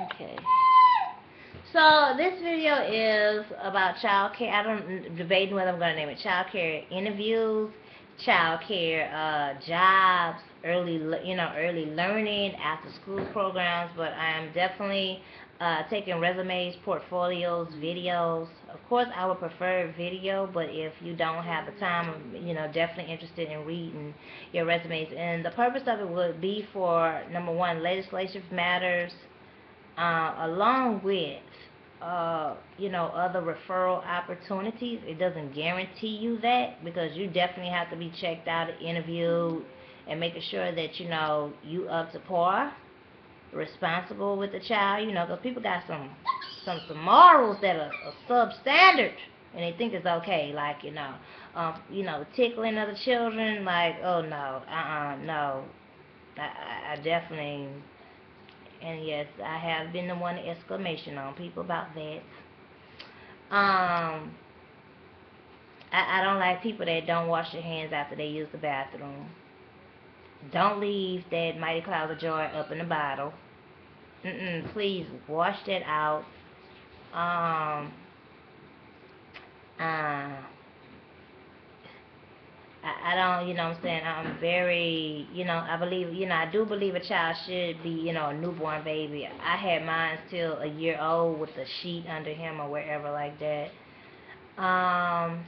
Okay. So this video is about child care. I'm debating whether I'm going to name it child care interviews, child care jobs, early learning, after school programs. But I am definitely taking resumes, portfolios, videos. Of course, I would prefer video, but if you don't have the time, I'm definitely interested in reading your resumes. And the purpose of it would be for number one, legislative matters, along with other referral opportunities. It doesn't guarantee you that, because you definitely have to be checked out, interviewed, and making sure that you up to par, responsible with the child. Because people got some morals that are substandard, and they think it's okay. Like tickling other children. Like, oh no, no. I definitely. And yes, I have been the one to exclamation on people about that. I don't like people that don't wash their hands after they use the bathroom. Don't leave that Mighty Clouds of Joy up in the bottle. Please wash that out. Um, uh, I don't, what I'm saying, I'm very, I believe, I do believe a child should be, a newborn baby. I had mine till a year old with a sheet under him or wherever like that. Um,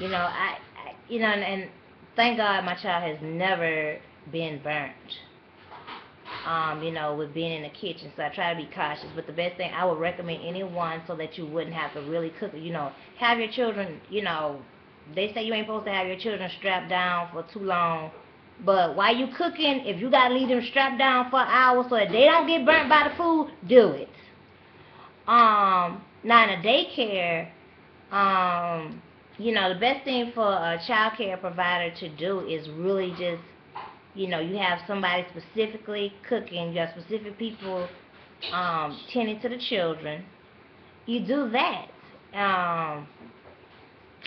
and thank God my child has never been burnt. With being in the kitchen, so I try to be cautious. But the best thing I would recommend anyone, so that you wouldn't have to really cook it, have your children, they say you ain't supposed to have your children strapped down for too long. But while you cooking, if you gotta leave them strapped down for an hour so that they don't get burnt by the food, do it. Now in a daycare, the best thing for a child care provider to do is really just, you have somebody specifically cooking, you have specific people tending to the children. You do that.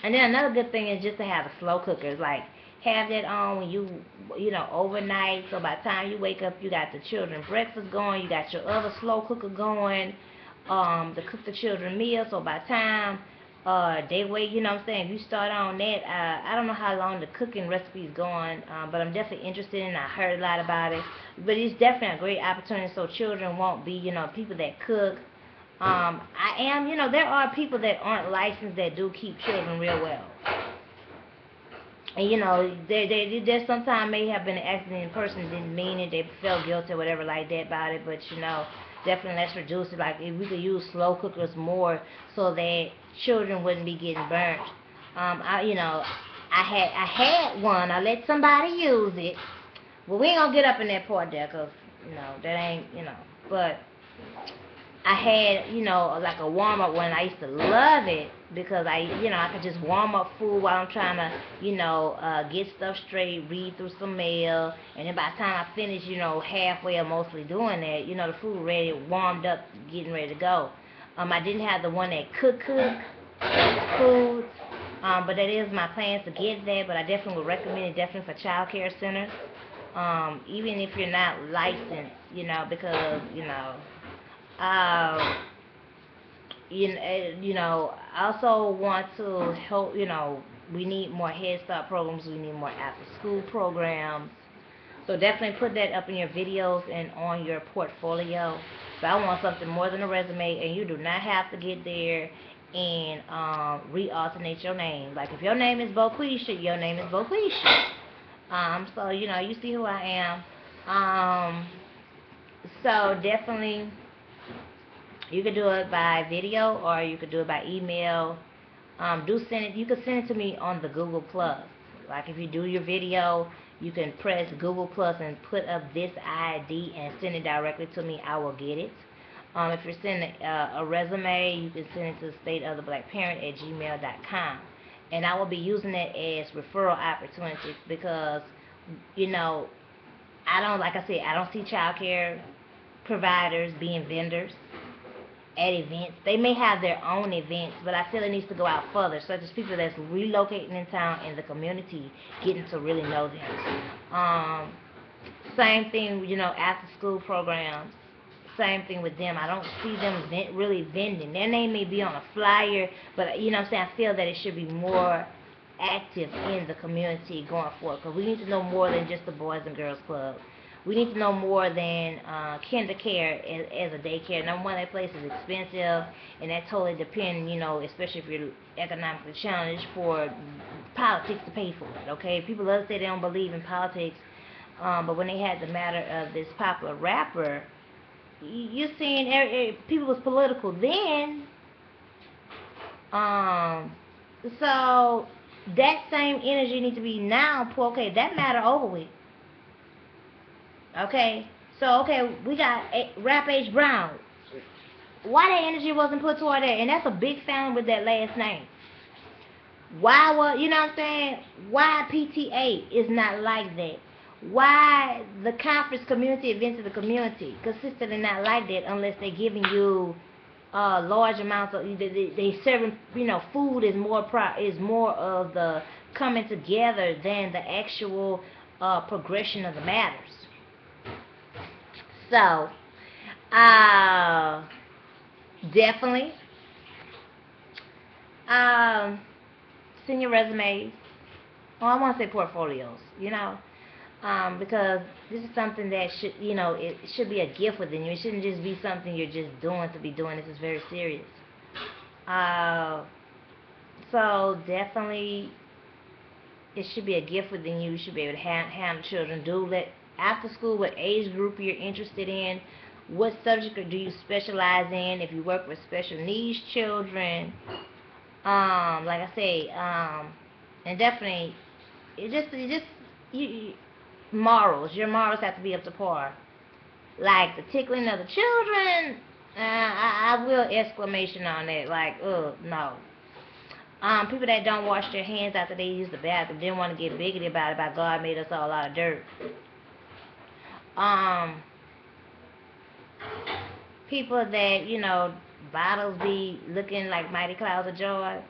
And then another good thing is just to have a slow cooker. Like, have that on when overnight, so by the time you wake up, you got the children breakfast going, you got your other slow cooker going, to cook the children meals. So by the time they wait, what I'm saying, if you start on that, I don't know how long the cooking recipe is going, but I'm definitely interested in it. I heard a lot about it, but it's definitely a great opportunity, so children won't be, people that cook. I am, there are people that aren't licensed that do keep children real well. And there sometimes may have been an accident, the person didn't mean it, they felt guilty or whatever like that about it, but definitely let's reduce it. Like, if we could use slow cookers more so that children wouldn't be getting burnt. I had one, I let somebody use it. Well, we ain't gonna get up in that part there, cause that ain't, but I had, like a warm up one. I used to love it because I could just warm up food while I'm trying to, get stuff straight, read through some mail, and then by the time I finish, halfway or mostly doing that, the food ready, warmed up, getting ready to go. I didn't have the one that cook food, but that is my plans to get that. But I definitely would recommend it, definitely for child care centers, even if you're not licensed, because um, I also want to help, we need more Head Start programs, we need more after school programs. So definitely put that up in your videos and on your portfolio. But I want something more than a resume, and you do not have to get there and re-alternate your name. Like, if your name is Boquisha, your name is Boquisha. So, you see who I am. So definitely, you could do it by video or you could do it by email. Do send it. You can send it to me on the Google Plus. Like, if you do your video, you can press Google Plus and put up this ID and send it directly to me. I will get it. If you're sending a resume, you can send it to stateoftheblackparent@gmail.com, and I will be using it as referral opportunities because, I don't, like I said, I don't see child care providers being vendors at events. They may have their own events, but I feel it needs to go out further, such as people that's relocating in town in the community, getting to really know them. Same thing, after school programs. same thing with them. I don't see them really vending. Their name may be on a flyer, but you know what I'm saying, I feel that it should be more active in the community going forward, because we need to know more than just the Boys and Girls Club. We need to know more than kinder care as a daycare. Number one, that place is expensive, and that totally depends, you know, especially if you're economically challenged, for politics to pay for it, okay? People love to say they don't believe in politics, but when they had the matter of this popular rapper, you're seeing people was political then. So that same energy needs to be now. Okay, that matter over with. Okay, so okay, we got Rampage Brown. Why that energy wasn't put toward that? And that's a big family with that last name. Why was, you know what I'm saying? Why PTA is not like that? Why the conference community events of the community consistently not like that, unless they're giving you large amounts of, they serving, you know, food is more of the coming together than the actual progression of the matters. So definitely send your resumes. Well, I want to say portfolios, you know, because this is something that should, you know, it should be a gift within you. It shouldn't just be something you're just doing to be doing. This is very serious. So definitely, it should be a gift within you. You should be able to handle children. Do let after school, what age group you're interested in, what subject do you specialize in. If you work with special needs children, like I say, and definitely, morals. Your morals have to be up to par. Like the tickling of the children, I will exclamation on that. Like, no. People that don't wash their hands after they use the bathroom, didn't want to get bigoted about it. By God made us all out of dirt. People that, you know, bottles be looking like mighty clouds of joy.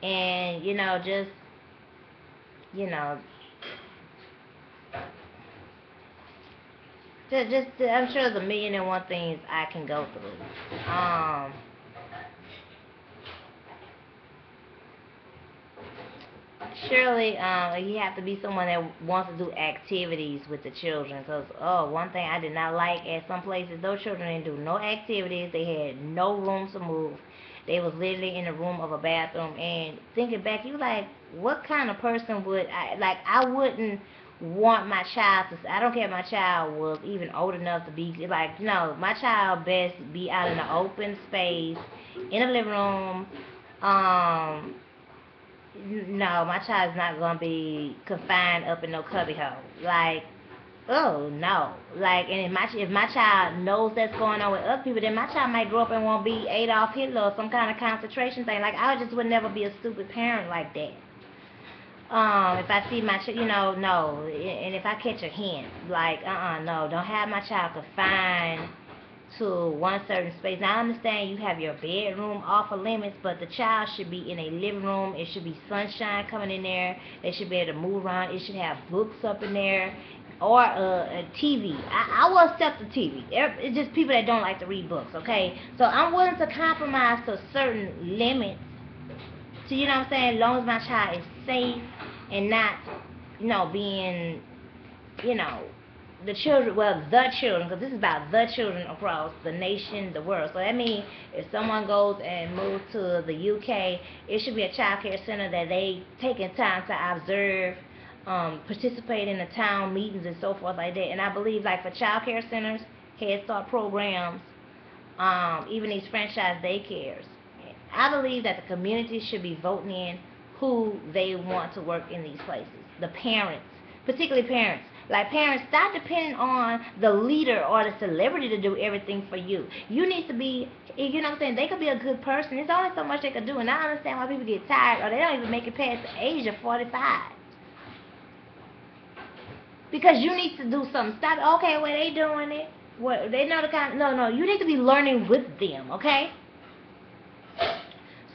And you know, just, you know, just I'm sure there's a million and one things I can go through. Surely, you have to be someone that wants to do activities with the children. Because, one thing I did not like at some places, those children didn't do no activities. They had no room to move. They was literally in the room of a bathroom. And thinking back, you like, what kind of person would I wouldn't want my child to, I don't care if my child was even old enough to be, like, no, my child best be out in the open space, in the living room. No, my child's not gonna be confined up in no cubby hole. Like, oh no. Like, and if my child knows that's going on with other people, then my child might grow up and won't be Adolf Hitler or some kind of concentration thing. Like, I just would never be a stupid parent like that. If I see my child, you know, no. And if I catch a hint, like, no, don't have my child confined to one certain space. Now, I understand you have your bedroom off of limits, but the child should be in a living room. It should be sunshine coming in there. They should be able to move around. It should have books up in there, or a TV. I will accept the TV. It's just people that don't like to read books, okay? So I'm willing to compromise to certain limits. So, you know what I'm saying? As long as my child is safe and not, you know, being, you know, the children, because this is about the children across the nation, the world. So that means if someone goes and moves to the UK, it should be a child care center that they taking time to observe, participate in the town meetings and so forth like that. And I believe, like, for child care centers, Head Start programs, even these franchise daycares, I believe that the community should be voting in who they want to work in these places. The parents, particularly parents. Like, parents, stop depending on the leader or the celebrity to do everything for you. You need to be, you know what I'm saying, they could be a good person. There's only so much they could do, and I understand why people get tired or they don't even make it past the age of 45. Because you need to do something. Stop, okay, well, they doing it. What, they know the kind, no, you need to be learning with them, okay?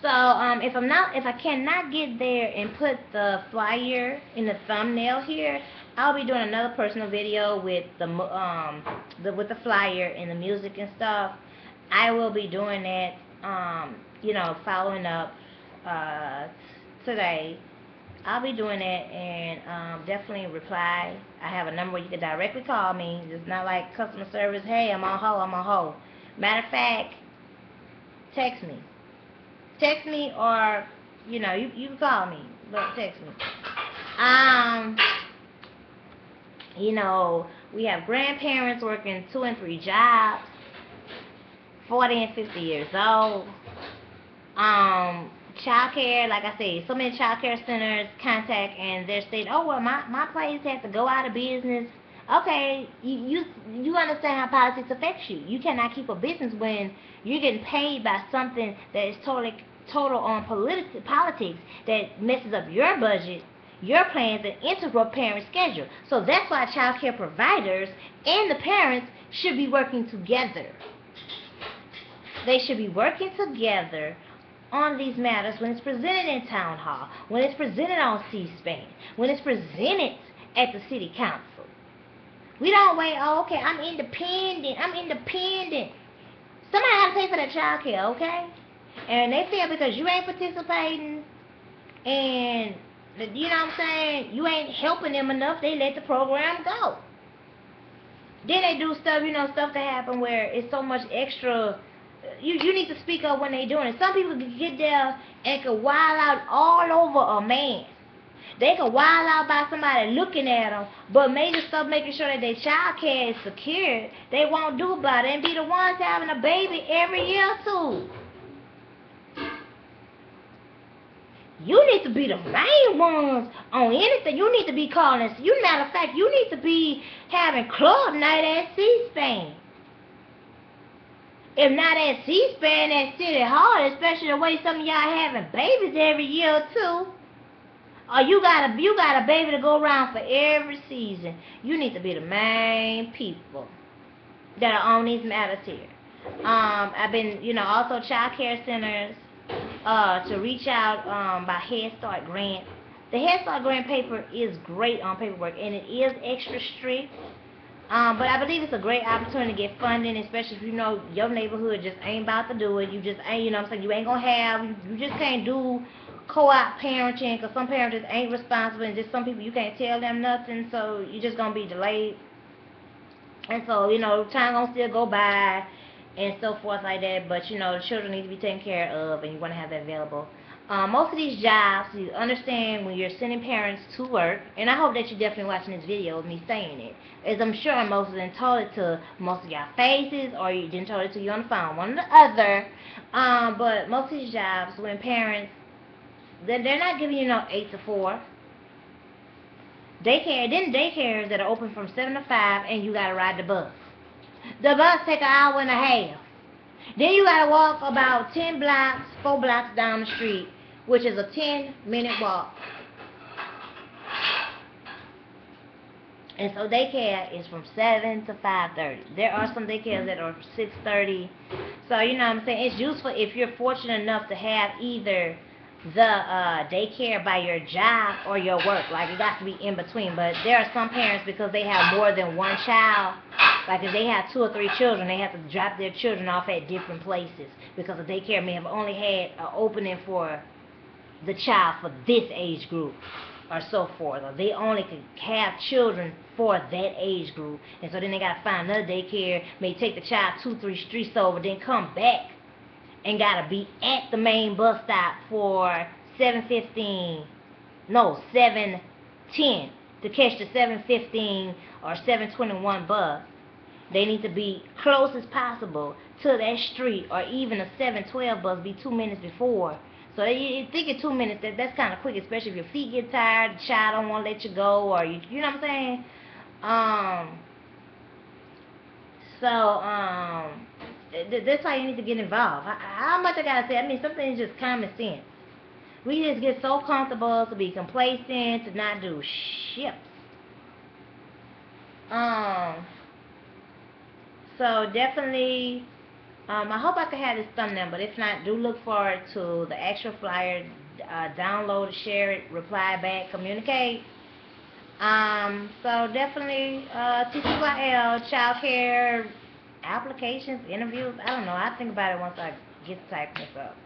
So, if I cannot get there and put the flyer in the thumbnail here, I'll be doing another personal video with with the flyer and the music and stuff. I will be doing that, following up today. I'll be doing that, and definitely reply. I have a number where you can directly call me. It's not like customer service, hey, I'm on hold, I'm on hold. Matter of fact, text me. Text me, or, you can call me, but text me. We have grandparents working 2 and 3 jobs, 40 and 50 years old. Child care, like I said, so many child care centers contact, and they're saying, oh, well, my place has to go out of business. Okay, you understand how politics affects you. You cannot keep a business when you're getting paid by something that is total on politics that messes up your budget, your plans, and integral parent schedule. So that's why child care providers and the parents should be working together. They should be working together on these matters when it's presented in town hall, when it's presented on C-SPAN, when it's presented at the city council. We don't wait, oh, okay, I'm independent. Somebody has to pay for that child care, okay? And they feel because you ain't participating and, you know what I'm saying, you ain't helping them enough, they let the program go. Then they do stuff, stuff that happen where it's so much extra. You need to speak up when they doing it. Some people can get there and can wild out all over a man. They can wild out by somebody looking at them, but major stuff making sure that their child care is secure, they won't do about it and be the ones having a baby every year or two. You need to be the main ones on anything. You need to be calling. Matter of fact, you need to be having club night at C-SPAN. If not at C-SPAN, at City Hall, especially the way some of y'all having babies every year or two. Or you got a baby to go around for every season. You need to be the main people that are on these matters here. I've been, also child care centers to reach out by Head Start grant. The Head Start grant paper is great on paperwork, and it is extra strict. But I believe it's a great opportunity to get funding, especially if your neighborhood just ain't about to do it. You just ain't, you ain't gonna have, you just can't do co-op parenting, because some parents just ain't responsible, and just some people you can't tell them nothing, so you're just gonna be delayed. And so, time gonna still go by and so forth like that, but the children need to be taken care of, and you want to have that available. Most of these jobs, you understand when you're sending parents to work, and I hope that you're definitely watching this video of me saying it, as I'm sure most of them told it to most of y'all faces, or you didn't told it to you on the phone, one or the other. But most of these jobs, when parents, they're not giving you 8 to 4. Daycares that are open from 7 to 5, and you gotta ride the bus. The bus take an hour and a half. Then you gotta walk about 4 blocks down the street, which is a 10-minute walk. And so daycare is from 7 to 5:30. There are some daycares that are 6:30. So you know what I'm saying? It's useful if you're fortunate enough to have either the daycare by your job or your work. Like, it got to be in between. But there are some parents, because they have more than one child, like if they have 2 or 3 children, they have to drop their children off at different places, because the daycare may have only had an opening for the child for this age group or so forth, or they only can have children for that age group, and so then they got to find another daycare, may take the child 2-3 streets over, then come back and gotta be at the main bus stop for 7:10 to catch the 7:15 or 7:21 bus. They need to be close as possible to that street, or even a 7:12 bus be 2 minutes before. So you think in 2 minutes, that's kind of quick, especially if your feet get tired, the child don't want to let you go, or you know what I'm saying? That's how you need to get involved. How much I gotta say? I mean, something is just common sense. We just get so comfortable to be complacent, to not do shit. So definitely, I hope I can have this thumbnail, but if not, do look forward to the actual flyer. Download it, share it, reply back, communicate. So definitely TCYL, child care applications, interviews. I don't know. I think about it once I get to typing this up.